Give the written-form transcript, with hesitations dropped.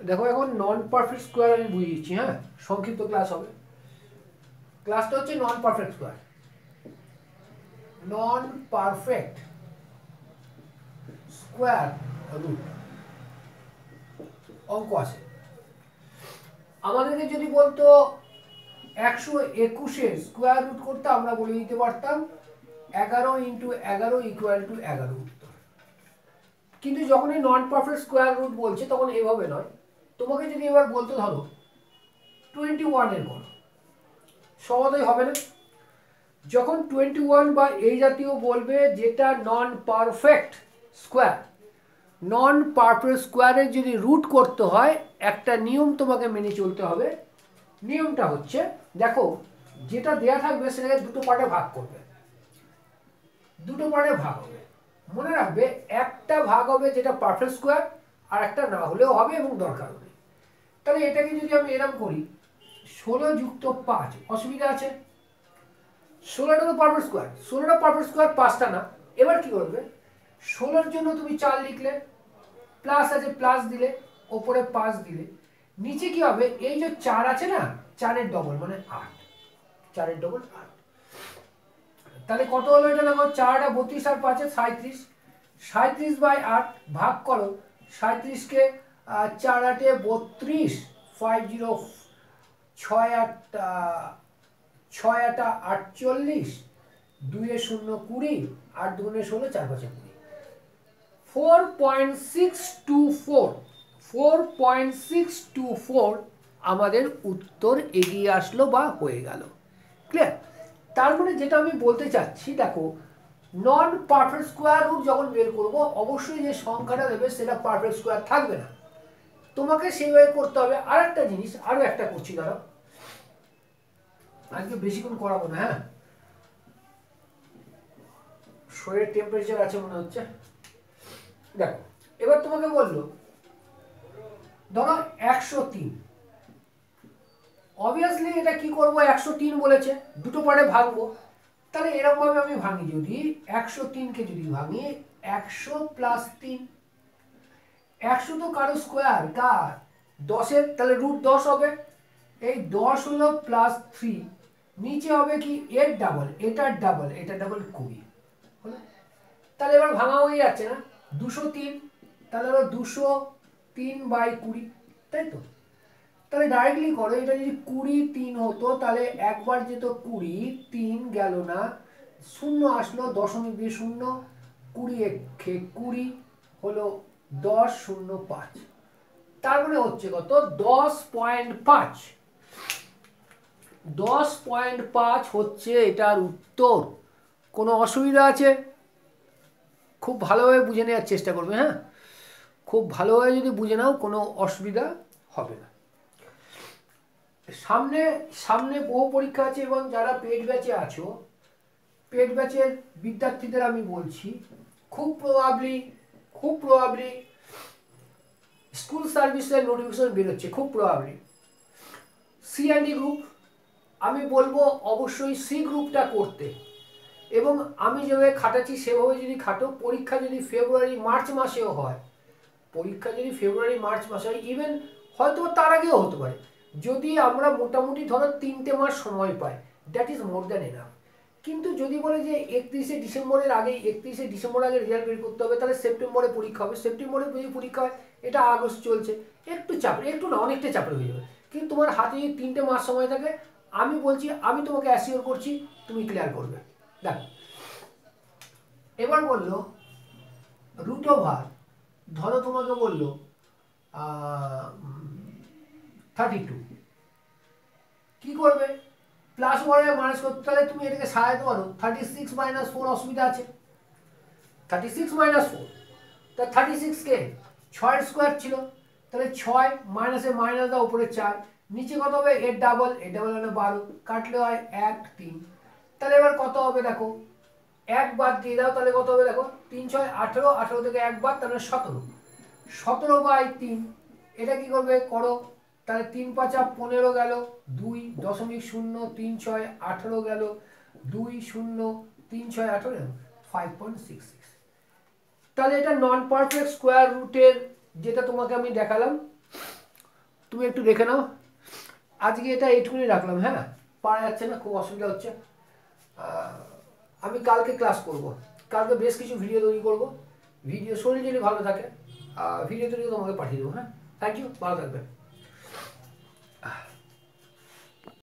দেখো এখন নন perfect square আমি বুঝিয়ে দিচ্ছি, হ্যাঁ, সংক্ষিপ্ত ক্লাস হবে। ক্লাসটা হচ্ছে নন পারফেক্ট স্কোয়ার। নন পারফেক্ট স্কোয়ার রুট অঙ্ক আছে। আমাদেরকে যদি বলতো 121-এর স্কোয়ার রুট করতে, আমরা বলে দিতে পারতাম 11 × 11 = 11 উত্তর। কিন্তু যখন এই নন পারফেক্ট স্কোয়ার রুট বলছে তখন এভাবে নয়। তোমাকে যদি এবার বলতে ধরো 21-এর করো, সহজেই হবে না। যখন 21 বা এই জাতীয় বলবে যেটা নন পারফেক্ট স্কোয়ার, নন পারফেক্ট স্কোয়ারের যদি রুট করতে হয় একটা নিয়ম তোমাকে মেনে চলতে হবে। নিয়মটা হচ্ছে, দেখো যেটা দেয়া থাকবে সেটাকে দুটো পার্টে ভাগ করবে, দুটো পার্টে ভাগ হবে। মনে রাখবে একটা ভাগ হবে যেটা পারফেক্ট স্কোয়ার, আর একটা না হলেও হবে এবং দরকার হবে। তাহলে এটাকে যদি আমি এরকম করি 16 + 5, অসুবিধা আছে? 16টা তো পারফেক্ট স্কোয়ার, 16টা পারফেক্ট স্কোয়ার, 5টা না। এবার কি করবে, 16-র জন্য তুমি 4 লিখলে, প্লাস আছে প্লাস দিলে, ওপরে 5 দিলে, নিচে কি হবে, এই যে 4 আছে না, 4-এর ডবল মানে 8, 4-এর ডবল 8। তাহলে কত হলো এটা দেখো, 4 × 32 আর 5 = 37, 37/8 ভাগ করো। 37কে 4 × 8 = 32, 50 6 × 8 = 48, 2 এ 0 20, 8 × 2 = 16, 4 × 5 = 20। 4.624, 4.624 আমাদের উত্তর এগিয়ে আসলো বা হয়ে গেল। ক্লিয়ার? তার মানে যেটা আমি বলতে চাচ্ছি, দেখো নন পারফেক্ট স্কোয়ার রুট যখন বের করব অবশ্যই যে সংখ্যাটা দেবে সেটা পারফেক্ট স্কোয়ার থাকবে না, তোমাকে সেইভাবে করতে হবে। আর একটা জিনিস, আরো একটা করছি, ধরো আজকে বেশিক্ষণ করাবো না, হ্যাঁ, শরীরের টেম্পারেচার আছে মনে হচ্ছে। দেখো এবার তোমাকে বললো ধরো 103, অবভিয়াসলি এটা কি করব, 103 বলেছে, দুটো পার্টে ভাঙবো। তাহলে এরকম ভাবে আমি ভাঙি, যদি 103কে যদি ভাঙি 100 + 3, 100 তো কারো স্কোয়ার, কার 10-এর, তাহলে √10 হবে। এই 10 হলো +3, নিচে হবে কি এর ডাবল, এটার ডাবল, এটা ডাবল 20 হলো। তাহলে এবার ভাঙা হয়ে যাচ্ছে না, 203, তাহলে হলো 203/20, তাই তো? তাহলে ডাইরেক্টলি করো, এটা যদি 20 হতো তাহলে একবার যেত 20, 3 গেল না, 0 আসলো, দশমিক দিয়ে 0, 20 20 হলো 10.05, তার মানে হচ্ছে কত, 10.5, 10.5 হচ্ছে এটার উত্তর। কোনো অসুবিধা আছে? খুব ভালোভাবে বুঝে নেওয়ার চেষ্টা করবে, হ্যাঁ, খুব ভালোভাবে যদি বুঝে নাও কোনো অসুবিধা হবে না। সামনে সামনে বহু পরীক্ষা আছে, এবং যারা পেড ব্যাচে আছো, পেড ব্যাচের বিদ্যার্থীদের আমি বলছি, খুব প্রবাবলি স্কুল সার্ভিসের নোটিফিকেশন বেরোচ্ছে, খুব প্রবাবলি C&D গ্রুপ, আমি বলবো অবশ্যই সি গ্রুপটা করতে। এবং আমি যেভাবে খাটাচ্ছি সেভাবে যদি খাটো, পরীক্ষা যদি ফেব্রুয়ারি-মার্চ মাসেও হয়, পরীক্ষা যদি ফেব্রুয়ারি-মার্চ মাসে হয়, ইভেন হয়তো তার আগেও হতে পারে, যদি আমরা মোটামুটি ধরো 3টে মাস সময় পাই, that is more than enough. কিন্তু যদি বলে যে 31শে ডিসেম্বরের আগে, 31শে ডিসেম্বর আগে রেজাল্ট বের করতে হবে, তাহলে সেপ্টেম্বরে পরীক্ষা হবে, সেপ্টেম্বরে যদি পরীক্ষা হয়, এটা আগস্ট চলছে, একটু চাপের, একটু না অনেকটা চাপের হয়ে যাবে। কিন্তু তোমার হাতে যদি 3টে মাস সময় থাকে, আমি বলছি, আমি তোমাকে অ্যাসিওর করছি তুমি ক্লিয়ার করবে। দেখো এবার বললো √, ধরো তোমাকে বললো 32, কি করবে, প্লাস ওয়ারে মাইনাস করতে, তাহলে তুমি এটাকে সাজাতে পারো 36 - 4, অসুবিধা আছে? 36 - 4, তা 36কে 6-এর স্কোয়ার ছিল, তাহলে 6 মাইনাসে মাইনাস দাও, উপরে 4, নিচে কত হবে, এর ডাবল, এর ডাবল মানে 12, কাটলে হয় 1 3। তাহলে এবার কত হবে দেখো, 1 বাদ দিয়ে দাও, তাহলে কত হবে দেখো, 3 6 18, 18 থেকে 1 বাদ, তাহলে 17, 17/3। এটা কি করবে করো, তাহলে 3 5 15 গেল, 2.036, 18 গেল, 2.036, 18 5.66। তাহলে এটা নন পারফেক্ট স্কোয়ার রুটের যেটা তোমাকে আমি দেখালাম, তুমি একটু দেখে নাও। আজকে এটা এইটুকুনি রাখলাম, হ্যাঁ, পারা যাচ্ছে না, খুব অসুবিধা হচ্ছে। আমি কালকে ক্লাস করব, কালকে বেশ কিছু ভিডিও তৈরি করব। ভিডিও শরীর যদি ভালো থাকে ভিডিও তৈরি তোমাকে পাঠিয়ে দেবো। হ্যাঁ, থ্যাংক ইউ, ভালো থাকবে।